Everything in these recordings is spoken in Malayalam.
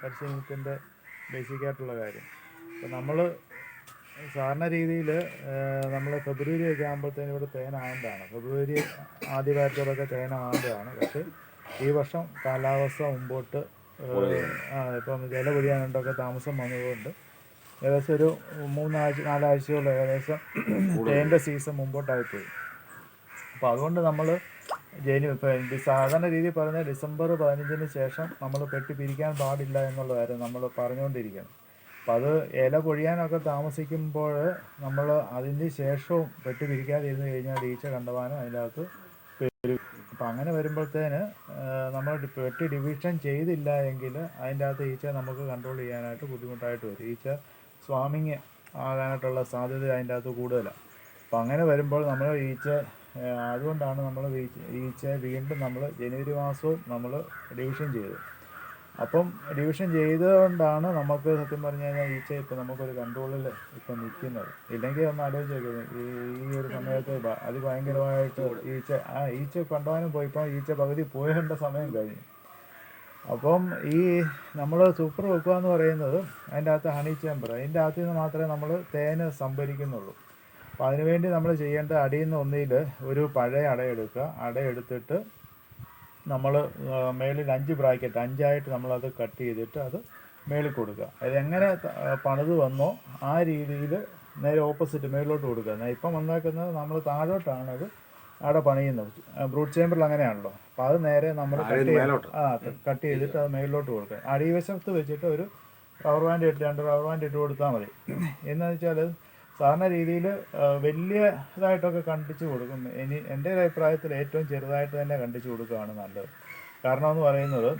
പരിശീലനത്തിൻ്റെ ബേസിക്കായിട്ടുള്ള കാര്യം. അപ്പോൾ നമ്മൾ സാധാരണ രീതിയിൽ നമ്മൾ ഫെബ്രുവരി ഒക്കെ ആകുമ്പോഴത്തേനും ഇവിടെ തേനാകേണ്ടതാണ്. ഫെബ്രുവരി ആദ്യവാരത്തോടൊക്കെ തേനാകേണ്ടതാണ്. പക്ഷേ ഈ വർഷം കാലാവസ്ഥ മുമ്പോട്ട് ഇപ്പം ഇല പൊഴിയാനായിട്ടൊക്കെ താമസം വന്നതുകൊണ്ട് ഏകദേശം ഒരു 4 ആഴ്ചയോളം ഏകദേശം തേൻ്റെ സീസൺ മുമ്പോട്ടായിപ്പോയി. അപ്പോൾ അതുകൊണ്ട് നമ്മൾ സാധാരണ രീതിയിൽ പറഞ്ഞാൽ ഡിസംബർ 15-ന് ശേഷം നമ്മൾ പെട്ടി പിരിക്കാൻ പാടില്ല എന്നുള്ള കാര്യം നമ്മൾ പറഞ്ഞുകൊണ്ടിരിക്കണം. അപ്പോൾ അത് ഇല പൊഴിയാനൊക്കെ താമസിക്കുമ്പോൾ നമ്മൾ അതിന് ശേഷവും പെട്ടി പിരിക്കാതിരുന്ന് കഴിഞ്ഞാൽ ഈച്ച കണ്ടവാനും അതിനകത്ത് വരും. അപ്പം അങ്ങനെ വരുമ്പോഴത്തേന് നമ്മൾ പെട്ടി ഡിവിഷൻ ചെയ്തില്ല എങ്കിൽ അതിൻ്റെ അകത്ത് ഈച്ച നമുക്ക് കൺട്രോൾ ചെയ്യാനായിട്ട് ബുദ്ധിമുട്ടായിട്ട് വരും. ഈച്ച സ്വാമിങ് ആകാനായിട്ടുള്ള സാധ്യത അതിൻ്റെ അകത്ത് കൂടുതലാണ്. അപ്പം അങ്ങനെ വരുമ്പോൾ നമ്മൾ അതുകൊണ്ടാണ് നമ്മൾ ഈച്ച വീണ്ടും നമ്മൾ ജനുവരി മാസവും നമ്മൾ ഡിവിഷൻ ചെയ്തു. അപ്പം ഡിവിഷൻ ചെയ്തുകൊണ്ടാണ് നമുക്ക് സത്യം പറഞ്ഞു കഴിഞ്ഞാൽ ഈച്ച ഇപ്പം നമുക്കൊരു കൺട്രോളിൽ ഇപ്പം നിൽക്കുന്നത്. ഇല്ലെങ്കിൽ ഒന്ന് ആലോചിച്ച് നോക്കുന്നത് ഈ ഒരു സമയത്ത് അതിഭയങ്കരമായിട്ട് ഈച്ച കൊണ്ടുപോകാനും പോയി. ഇപ്പം ഈച്ച പകുതി പോയേണ്ട സമയം കഴിഞ്ഞു. അപ്പം ഈ നമ്മൾ സൂപ്പർ വെക്കുക എന്ന് പറയുന്നത് അതിൻ്റെ അകത്ത് ഹണി ചേമ്പർ, അതിൻ്റെ അകത്ത് നിന്ന് മാത്രമേ നമ്മൾ തേന് സംഭരിക്കുന്നുള്ളൂ. അപ്പോൾ അതിനുവേണ്ടി നമ്മൾ ചെയ്യേണ്ട അടിയിൽ നിന്ന് ഒന്നിൽ ഒരു പഴയ അടയെടുക്കുക. അടയെടുത്തിട്ട് നമ്മൾ മേളിൽ 5 ബ്രാക്കറ്റ് 5ആയിട്ട് നമ്മളത് കട്ട് ചെയ്തിട്ട് അത് മേളിൽ കൊടുക്കുക. അതെങ്ങനെ പണിത് വന്നോ ആ രീതിയിൽ നേരെ ഓപ്പോസിറ്റ് മേളിലോട്ട് കൊടുക്കുക. ഇപ്പം വന്നേക്കുന്നത് നമ്മൾ താഴോട്ടാണ് അത് അവിടെ പണിയുന്നത്. ബ്രൂട്ട് ചേമ്പറിൽ അങ്ങനെയാണല്ലോ. അപ്പോൾ അത് നേരെ നമ്മൾ കട്ട് ചെയ്തിട്ട് അത് മേളിലോട്ട് കൊടുക്കുക. അടിവശത്ത് വെച്ചിട്ട് ഒരു റബ്ബർ ബാൻഡ് 2 റബ്ബർ ബാൻഡ് ഇട്ട് കൊടുത്താൽ മതി. എന്ന് വെച്ചാൽ സാധാരണ രീതിയിൽ വലിയ ഇതായിട്ടൊക്കെ കണ്ടിച്ച് കൊടുക്കും. എൻ്റെ ഒരു അഭിപ്രായത്തിൽ ഏറ്റവും ചെറുതായിട്ട് തന്നെ കണ്ടിച്ച് കൊടുക്കുകയാണ് നല്ലത്. കാരണം എന്ന് പറയുന്നത്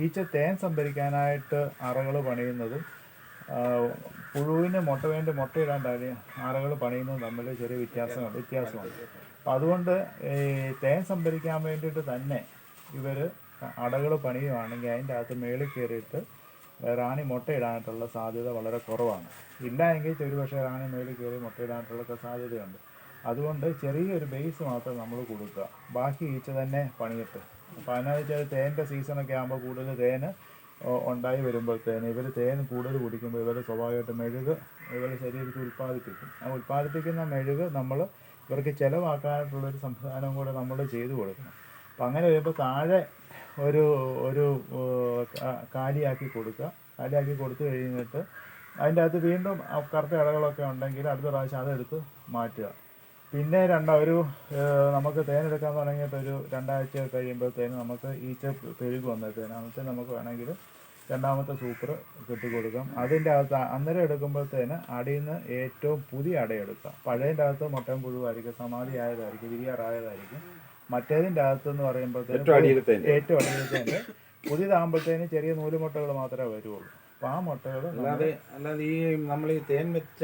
ഈച്ച തേൻ സംഭരിക്കാനായിട്ട് അറകൾ പണിയുന്നതും പുഴുവിന് മുട്ടയിടാൻ അറകൾ പണിയുന്നതും തമ്മിൽ ചെറിയ വ്യത്യാസമുണ്ട്. അപ്പം അതുകൊണ്ട് ഈ തേൻ സംഭരിക്കാൻ വേണ്ടിയിട്ട് തന്നെ ഇവർ അടകൾ പണിയുവാണെങ്കിൽ അതിൻ്റെ അകത്ത് മേളിൽ കയറിയിട്ട് റാണി മുട്ടയിടാനായിട്ടുള്ള സാധ്യത വളരെ കുറവാണ്. ഇല്ല എങ്കിൽ ഒരുപക്ഷെ റാണി മേളിൽ കയറി മുട്ടയിടാനായിട്ടുള്ള സാധ്യതയുണ്ട്. അതുകൊണ്ട് ചെറിയൊരു ബേസ് മാത്രം നമ്മൾ കൊടുക്കുക. ബാക്കി ഈച്ച തന്നെ പണിയിട്ട്. അപ്പോൾ അതിനാന്ന് വെച്ചാൽ തേൻ്റെ സീസണൊക്കെ ആകുമ്പോൾ കൂടുതൽ തേന് ഉണ്ടായി വരുമ്പോഴത്തേന് ഇവർ തേൻ കൂടുതൽ കുടിക്കുമ്പോൾ ഇവർ സ്വാഭാവികമായിട്ട് മെഴുക് ഇവരുടെ ശരീരത്തിൽ ഉൽപ്പാദിപ്പിക്കും. ആ ഉൽപ്പാദിപ്പിക്കുന്ന മെഴുക് നമ്മൾ ഇവർക്ക് ചിലവാക്കാനായിട്ടുള്ളൊരു സംവിധാനം കൂടെ നമ്മൾ ചെയ്തു കൊടുക്കണം. അപ്പം അങ്ങനെ വരുമ്പോൾ താഴെ ഒരു കാലിയാക്കി കൊടുക്കുക. കാലിയാക്കി കൊടുത്തു കഴിഞ്ഞിട്ട് അതിൻ്റെ അകത്ത് വീണ്ടും കറുത്ത ഇടകളൊക്കെ ഉണ്ടെങ്കിൽ അടുത്ത പ്രാവശ്യം അതെടുത്ത് മാറ്റുക. പിന്നെ നമുക്ക് തേനെടുക്കാൻ തുടങ്ങിയിട്ട് ഒരു 2 ആഴ്ച കഴിയുമ്പോഴത്തേന് നമുക്ക് ഈച്ച പെരുകി വന്നത്തേന് അന്നത്തെ നമുക്ക് വേണമെങ്കിൽ രണ്ടാമത്തെ സൂപ്പർ കെട്ടിക്കൊടുക്കാം. അതിൻ്റെ അകത്ത് അന്നേരം എടുക്കുമ്പോഴത്തേന് അടിയിൽ നിന്ന് ഏറ്റവും പുതിയ അടയെടുക്കുക. പഴയതിൻ്റെ അകത്ത് മുട്ടയും പുഴുവായിരിക്കും, സമാധി ആയതായിരിക്കും, വിരിയാറായതായിരിക്കും. മറ്റേതിൻ്റെ അകത്തെന്ന് പറയുമ്പോഴത്തേന് ഏറ്റവും അടിയിലത്തേൻ്റെ പുതിയതാകുമ്പോഴത്തേന് ചെറിയ നൂലുമുട്ടകൾ മാത്രമേ വരുള്ളൂ. അപ്പോൾ ആ മുട്ടകൾ അല്ലാതെ ഈ നമ്മൾ ഈ തേൻ വെച്ച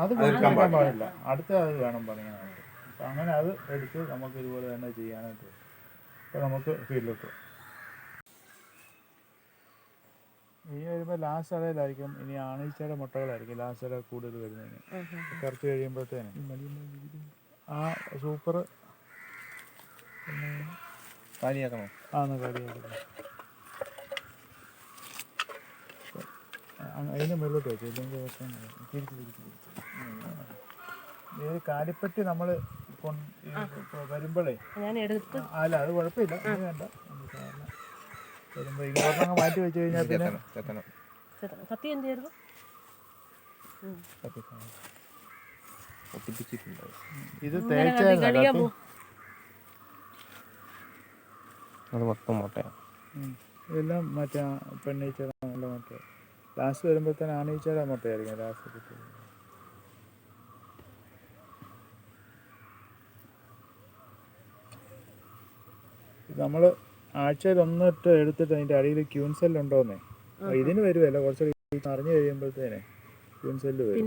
അത് കൊടുക്കാൻ പാടില്ല. അടുത്ത അത് വേണം പണിയാനായിട്ട്. അപ്പം അങ്ങനെ അത് എടുത്ത് നമുക്ക് ഇതുപോലെ തന്നെ ചെയ്യാനായിട്ട്. അപ്പോൾ നമുക്ക് ഫീൽഡിലോട്ട് ഇനി വരുമ്പോൾ ലാസ്റ്റ് അടയിലായിരിക്കും. ഇനി ആണീച്ചയുടെ മുട്ടകളായിരിക്കും ലാസ്റ്റ് അട കൂടുതൽ വരുന്നതിന്. കുറച്ച് കഴിയുമ്പോഴത്തേന് ആ സൂപ്പർ കാലിയാക്കണോ? കാലിയാക്കണം. അതിൻ്റെ മുകളിലോട്ട് വെച്ചു. ഇല്ലെങ്കിൽ തിരിച്ച് ഈ കാലിപ്പറ്റി നമ്മൾ വരുമ്പോഴേ അല്ല അത് കുഴപ്പമില്ല, അത് വേണ്ട. വരുമ്പോൾ ഇങ്ങോട്ടങ്ങ് മാറ്റി വെച്ച് കഴിഞ്ഞാൽ പിന്നെ ഇത് തേച്ചായിരുന്നു. അത് മൊത്തം മുട്ടയാണ്. ഇതെല്ലാം മറ്റേ പെണ്ണീച്ചയുടെ നല്ല മുട്ട. ലാസ്റ്റ് വരുമ്പോഴത്തേന് ആണീച്ചയുടെ മുട്ടയായിരിക്കും ലാസ്റ്റ് കിട്ടുന്നത്. നമ്മൾ ആഴ്ചയിൽ 1 എടുത്തിട്ട് അതിൻ്റെ അടിയിൽ ക്യൂൻ സെല്ലുണ്ടോന്നേ. ഇതിന് വരുമല്ല, കുറച്ച് നിറഞ്ഞു കഴിയുമ്പോഴത്തേനെ ക്യൂൻ സെല്ല് വരും.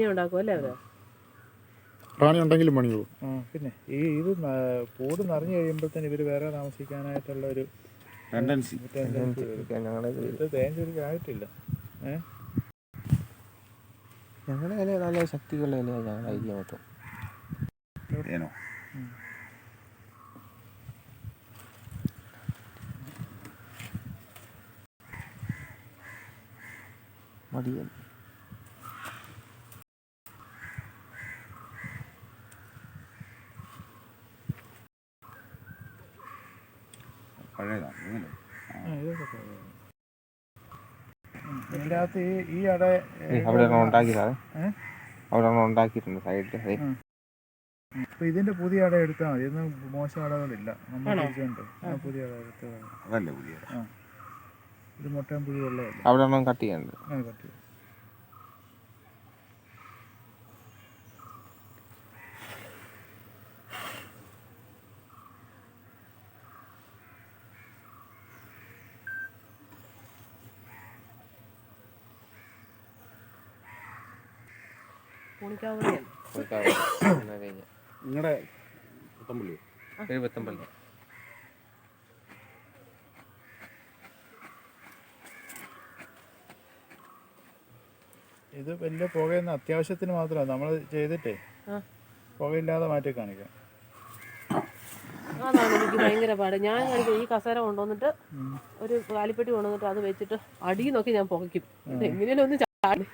റാണി ഉണ്ടെങ്കിലും പണി പോകും. പിന്നെ ഇത് കൂട് നിറഞ്ഞു കഴിയുമ്പോഴത്തേന് ഇവർ വേറെ താമസിക്കാനായിട്ടുള്ള ഒരു തേൻ ചുരുക്കായിട്ടില്ല. ഞങ്ങളുടെ ഇല നല്ല ശക്തിയുള്ള ഇലയാണ് ഞങ്ങളുടെ ഐഡിയ മൊത്തം. മടിയൻ. പഴയതാണ് ഇങ്ങനെ. ഇതൊക്കെ പഴയതാണ്. ഇതിൻ്റെ അകത്ത് ഈ അട അവിടെ ഉണ്ടാക്കിയതാ. ഏ? അവിടെ ഉണ്ടാക്കിയിട്ടുണ്ട് സൈഡിൽ. അപ്പോൾ ഇതിൻ്റെ പുതിയ അട എടുത്താൽ മതി. ഇതൊന്നും മോശം അടകളില്ല. നമ്മൾ കഴിച്ചുകൊണ്ട് പുതിയ അട എടുത്താൽ അതല്ലേ പുതിയ ആ ഇത് മുട്ടയും പുഴി വെള്ളമല്ലേ. അവിടെ കട്ട് ചെയ്യാനുണ്ട്. കട്ട് ചെയ്യും. നിങ്ങളുടെ പുത്തമ്പള്ളിയോ? എഴുപത്തൊമ്പത്. ഇത് വലിയ പുകയൊന്നും അത്യാവശ്യത്തിന് മാത്രമാണ് നമ്മൾ ചെയ്തിട്ടേ പുകയില്ലാതെ മാറ്റി കാണിക്കാം. അതാണ് എനിക്ക് ഭയങ്കര പാട്. ഞാൻ കാണിക്കും ഈ കസേര കൊണ്ടുവന്നിട്ട് ഒരു കാലിപ്പെട്ടി കൊണ്ടുവന്നിട്ട് അത് വെച്ചിട്ട് അടി നോക്കി ഞാൻ പുകയ്ക്കും. എങ്ങനെയാലും ഒന്ന് ചാടി.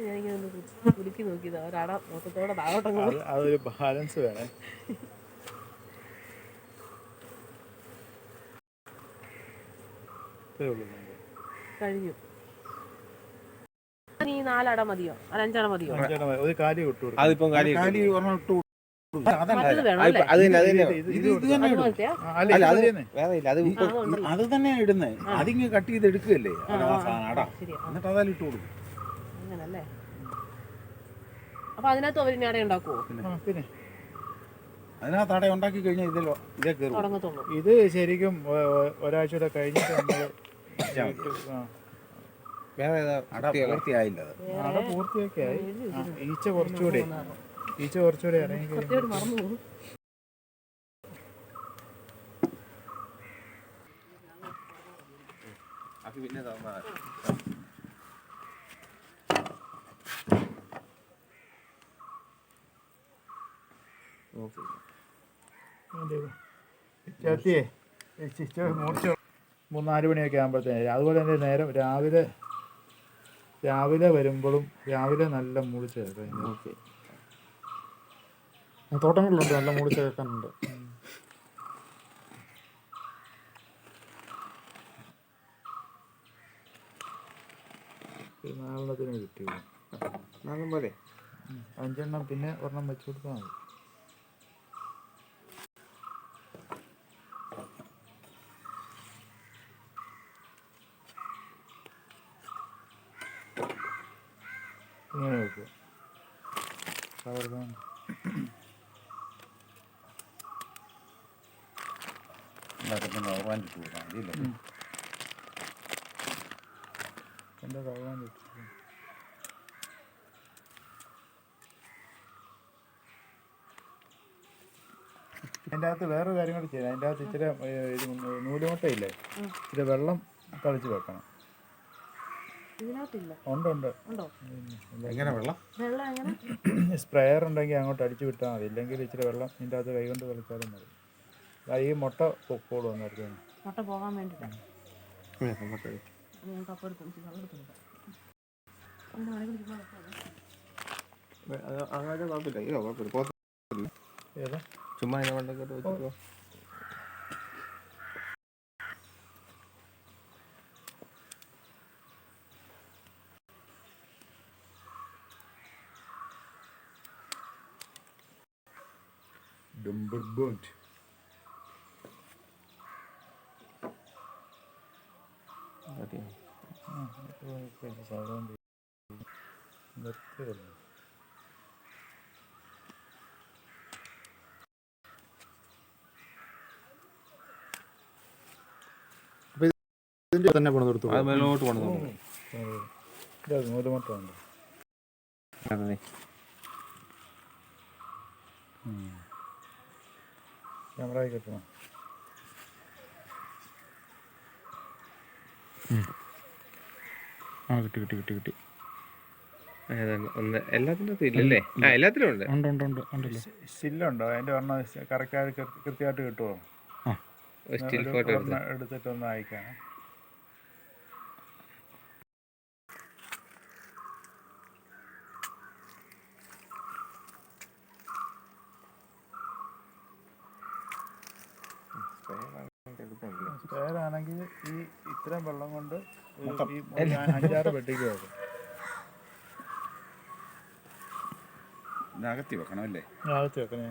ഞാനിങ്ങനെ കുലുക്കി നോക്കിയതാ ഒരട മൊത്തത്തോടെ താഴോട്ടങ്ങ് അതൊരു ബാലൻസ് വേണേ. കഴിഞ്ഞു. ഈ 4 അട മതിയോ? 5 അട മതിയോ? ഒരു കാലി വിട്ടു കൊടുക്കും. അതിപ്പം കാലി ഒരെണ്ണം ഇട്ടു. മറ്റത് വേണം അല്ലേ? അത് തന്നെയാണ് ഇടുന്നത്. അതിങ്ങ് കട്ട് ചെയ്ത് എടുക്കുകയല്ലേ അട, എന്നിട്ട് അതായാലും ഇട്ട് കൊടുക്കും. അങ്ങനല്ലേ? അപ്പൊ അതിനകത്ത് അവരിനി അട ഉണ്ടാക്കുവോ? പിന്നെ അതിനകത്ത് അട ഉണ്ടാക്കി കഴിഞ്ഞാൽ ഇതേ കയറും. തുടങ്ങത്തുള്ളൂ. ഇത് ശരിക്കും ഒരാഴ്ചയുടെ കഴിഞ്ഞിട്ട് നമ്മൾ അട പൂർത്തിയായില്ല. അട പൂർത്തിയൊക്കെ ആയി. ഈച്ച കുറച്ചുകൂടെ ഇറങ്ങി സത്യമായിട്ട് മറന്നു പോകും. പിന്നെ ചേത്തിയേ മൂർച്ച 3-4 മണിയൊക്കെ ആകുമ്പോഴത്തേന്. അതുപോലെ തന്നെ നേരം രാവിലെ വരുമ്പോഴും രാവിലെ നല്ല മൂളിച്ച തോട്ടങ്ങളിലുണ്ട്, നല്ല മൂളിച്ച കേൾക്കാനുണ്ട്. നാലെണ്ണത്തിന് കിട്ടി. 4 പോലെ 5 എണ്ണം പിന്നെ ഒരെണ്ണം വെച്ച് കൊടുത്താൽ മതി. ഇങ്ങനെ വെക്കുക. എൻ്റെ ഭഗവാൻ അതിൻ്റെ അകത്ത് വേറൊരു കാര്യം കൂടി ചെയ്യാം. അതിൻ്റെ അകത്ത് ഇച്ചിരി ഇത് നൂലുമുട്ടയില്ലേ, ഇച്ചിരി വെള്ളം തളിച്ച് വെക്കണം. ഇതിനകത്തില്ല. ഉണ്ട്. എങ്ങനെ വെള്ളം? സ്പ്രെയർ ഉണ്ടെങ്കിൽ അങ്ങോട്ട് അടിച്ചു വിട്ടാൽ മതി. ഇല്ലെങ്കിൽ ഇച്ചിരി വെള്ളം ഇതിൻ്റെ അകത്ത് കൈകൊണ്ട് കളിച്ചാലും മതി. ഈ മുട്ട പൊക്കോളൂ നേരത്തെ. മുട്ട പോകാൻ വേണ്ടിയിട്ടാണ്. ചുമ്മാ കൊണ്ടൊക്കെ വെച്ചോ. ഇതിൻ്റെ തന്നെ കൊണ്ടു കൊടുത്തു. അത് മേലോട്ട് കൊണ്ടു നൂലുമുട്ട ഉണ്ട്. ക്യാമറയിൽ കിട്ടണം. കിട്ടി. ഏതാണ് ഒന്ന് എല്ലാത്തിനും ഇല്ലല്ലേ? ആ എല്ലാത്തിലും ഉണ്ട്. ഉണ്ട് ഉണ്ട് ഉണ്ട് ഉണ്ടല്ലോ. സ്റ്റില്ലുണ്ടോ അതിൻ്റെ ഒരെണ്ണം കറക്റ്റായിട്ട് കൃത്യമായിട്ട് കിട്ടുമോ? സ്റ്റിൽ ഫോട്ടോ എടുത്ത് എടുത്തിട്ടൊന്ന് അയക്കാം. സ്പെയറാണെങ്കിൽ ഈ ഇത്രയും വെള്ളം കൊണ്ട് ഈ 5-6 പെട്ടിക്ക് വെക്കും. അകത്തി വെക്കണം അല്ലേ? അകത്ത് വെക്കണം.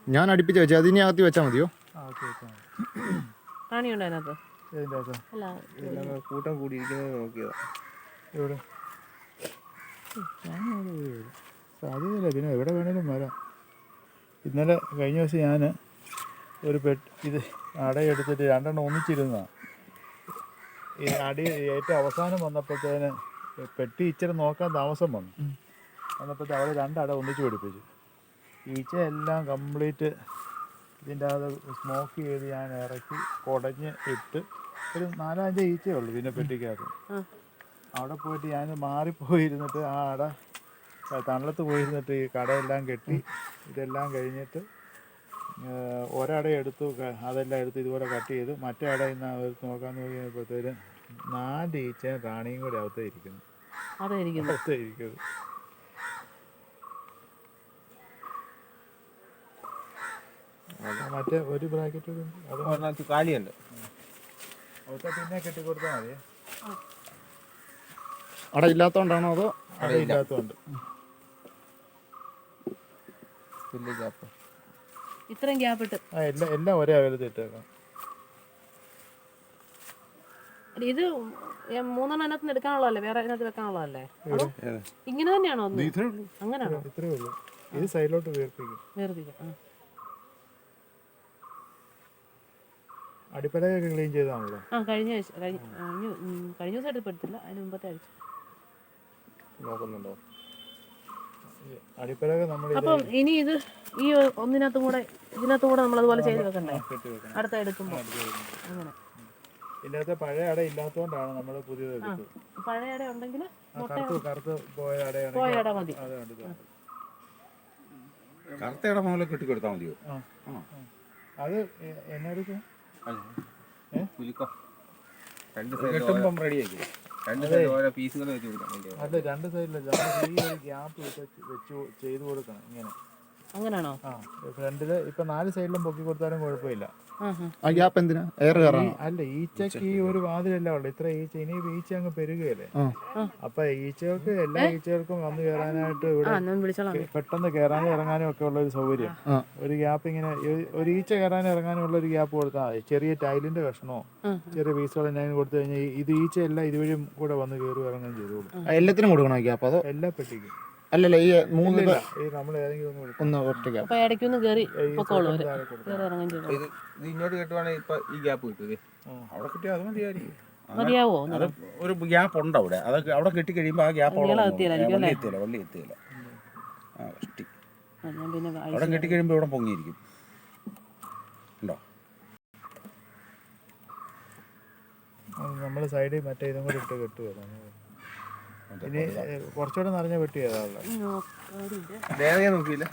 ഞാൻ അടുപ്പിച്ച് വെച്ചാൽ അതിനെ അകത്ത് വെച്ചാൽ മതിയോ? അകത്ത് വെച്ചാൽ മതി. കാണിയുണ്ടോ അതിനകത്ത്? ഇതിൻ്റെ അകത്ത് അല്ല കൂട്ടം കൂടിയിരിക്കുന്നത് നോക്കിയതാ. എവിടെ സാധ്യതയില്ല, പിന്നെ എവിടെ വേണേലും വരാം. ഇന്നലെ കഴിഞ്ഞ ദിവസം ഞാൻ ഒരു ഇത് അടയെടുത്തിട്ട് 2 ഒന്നിച്ചിരുന്നതാണ്. ഈ അടി ഏറ്റവും അവസാനം വന്നപ്പോഴത്തേന് പെട്ടി ഇച്ചിരി നോക്കാൻ താമസം വന്നപ്പോഴത്തെ അവിടെ 2 അട ഒന്നിച്ച് പിടിപ്പിച്ചു. ഈച്ച എല്ലാം കംപ്ലീറ്റ് ഇതിൻ്റെ അകത്ത് സ്മോക്ക് ചെയ്ത് ഞാൻ ഇറക്കി കുടഞ്ഞ് ഇട്ട് ഒരു 4-5 ഈച്ചയേ ഉള്ളൂ പിന്നെ പെട്ടിക്കകത്ത്. അവിടെ പോയിട്ട് ഞാൻ മാറിപ്പോയിരുന്നിട്ട് ആ അട തണലത്ത് പോയിരുന്നിട്ട് ഈ കടയെല്ലാം കെട്ടി ഇതെല്ലാം കഴിഞ്ഞിട്ട് ഒരട എടുത്തു, അതെല്ലാം എടുത്ത് ഇതുപോലെ കട്ട് ചെയ്ത് മറ്റേ അടയിൽ നിന്ന് നോക്കാൻ നോക്കിയപ്പോഴത്തേന് 4 ഈച്ചയും റാണിയും കൂടി അകത്തേ ഇരിക്കുന്നു. അകത്തേ ഇരിക്കുന്നത്. മറ്റേ ഒരു ബ്രാക്കറ്റ് അത് കാലിയുണ്ട്. അവിടുത്തെ പിന്നെ കെട്ടിക്കൊടുത്താൽ മതി. അട ഇല്ലാത്തതുകൊണ്ടാണോ അതോ? അടയില്ലാത്തതുകൊണ്ട്. വലിയ ഗ്യാപ്പ്. ഇത്രയും ഗ്യാപ്പ് ഇട്ട് എല്ലാം ഒരേ അകലത്ത് ഇട്ടേക്കാം. ഇത് 3 അതിനകത്ത് എടുക്കാനുള്ളതല്ലേ? വേറെ അതിനകത്ത് വെക്കാനുള്ളതല്ലേ? ഇങ്ങനെ തന്നെയാണോ? അങ്ങനെയാണോ? ഇത്രേ ഉള്ളൂ. ഇത് സൈഡിലോട്ട് വേർപ്പിക്കും. അടിപ്പലയൊക്കെ ക്ലീൻ ചെയ്താണല്ലോ. കഴിഞ്ഞ ദിവസം എടുപ്പെടുത്തില്ല, അതിന് മുമ്പത്തെ ആഴ്ച നോക്കുന്നുണ്ടോ? അടിപ്പലക നമ്മൾ അപ്പം ഇനി ഇത് ഈ ഇതിനകത്തും കൂടെ നമ്മൾ അതുപോലെ ചെയ്ത് വെക്കണ്ടേ അടുത്ത എടുക്കുമ്പോൾ? അങ്ങനെ ഇതിനകത്ത് പഴയ അട ഇല്ലാത്തതുകൊണ്ടാണ് നമ്മൾ പുതിയത് എടുത്തത്. പഴയ അട ഉണ്ടെങ്കിൽ കറുത്ത് പോയ അട മതി. കറുത്തയുടെ മുകളിൽ കെട്ടിക്കൊടുത്താൽ മതിയോ? അത് എന്നെടുക്കും. കെട്ടുമ്പം റെഡിയാക്കി 2 സൈഡ് ഓരോ പീസുകൾ വെച്ച് കൊടുക്കാം. അല്ല 2 സൈഡിലല്ല, ഈ ഒരു ഗ്യാപ്പ് വെച്ച് ചെയ്ത് കൊടുക്കണം. ഇങ്ങനെ അങ്ങനെയാണോ? ഫ്രണ്ടില് ഇപ്പൊ 4 സൈഡിലും പൊക്കി കൊടുത്താലും കുഴപ്പമില്ല. ആ ഗ്യാപ്പ് എന്തിനാ? എയർ കയറാൻ? അല്ല, ഈച്ചക്ക് ഈ ഒരു വാതിലല്ല ഉള്ളു. ഇത്ര ഈച്ച ഇനി ഈച്ച അങ്ങ് പെരുകയല്ലേ. അപ്പൊ ഈച്ചകൾക്ക് എല്ലാ ഈച്ചകൾക്കും വന്ന് കയറാനായിട്ട് ഇവിടെ പെട്ടെന്ന് കയറാനും ഇറങ്ങാനും ഒക്കെ ഉള്ള ഒരു സൗകര്യം, ഒരു ഗ്യാപ്പ് ഇങ്ങനെ ഒരു ഈച്ച കയറാനും ഇറങ്ങാനും ഉള്ള ഒരു ഗ്യാപ്പ് കൊടുത്താൽ മതി. ചെറിയ ടൈലിന്റെ കഷ്ണമോ ചെറിയ പീസുകൾ എന്തെങ്കിലും കൊടുത്തു കഴിഞ്ഞാൽ ഇത് ഈച്ച എല്ലാം ഇതുവഴിയും കൂടെ വന്ന് കയറി ഇറങ്ങുകയും ചെയ്തോളൂ. എല്ലാത്തിനും കൊടുക്കണോ ഗ്യാപ്പ്? അതോ എല്ലാ പെട്ടിക്കും? അല്ലല്ല, ഈ 3 നമ്മൾ ഏതെങ്കിലും ഒന്ന് ഒറ്റ ഗ്യാപ്പ്. അപ്പൊ ഇടയ്ക്കൊന്ന് കയറി പൊക്കോളൂ, കയറി ഇറങ്ങുകയും ചെയ്തു. ഇത് ഇങ്ങോട്ട് കെട്ടുവാണെങ്കിൽ ഇപ്പൊ ഈ ഗ്യാപ്പ് കിട്ടും. അവിടെ കിട്ടിയാൽ അത് മതിയായിരിക്കും. മതിയാവോ? അത് ഒരു ഗ്യാപ്പ് ഉണ്ട് അവിടെ. അതൊക്കെ അവിടെ കെട്ടി കഴിയുമ്പോൾ ആ ഗ്യാപ്പ് വള്ളി എത്തിയില്ല. പിന്നെ അവിടെ കെട്ടി കഴിയുമ്പോൾ ഇവിടെ പൊങ്ങിയിരിക്കും. ഉണ്ടോ? നമ്മൾ സൈഡിൽ മറ്റേ ഇതും കൂടി ഇട്ട് കെട്ടുക. ഇനി കുറച്ചുകൂടെ നിറഞ്ഞ പെട്ടി ഏതാ? വേറെ നോക്കിയില്ല.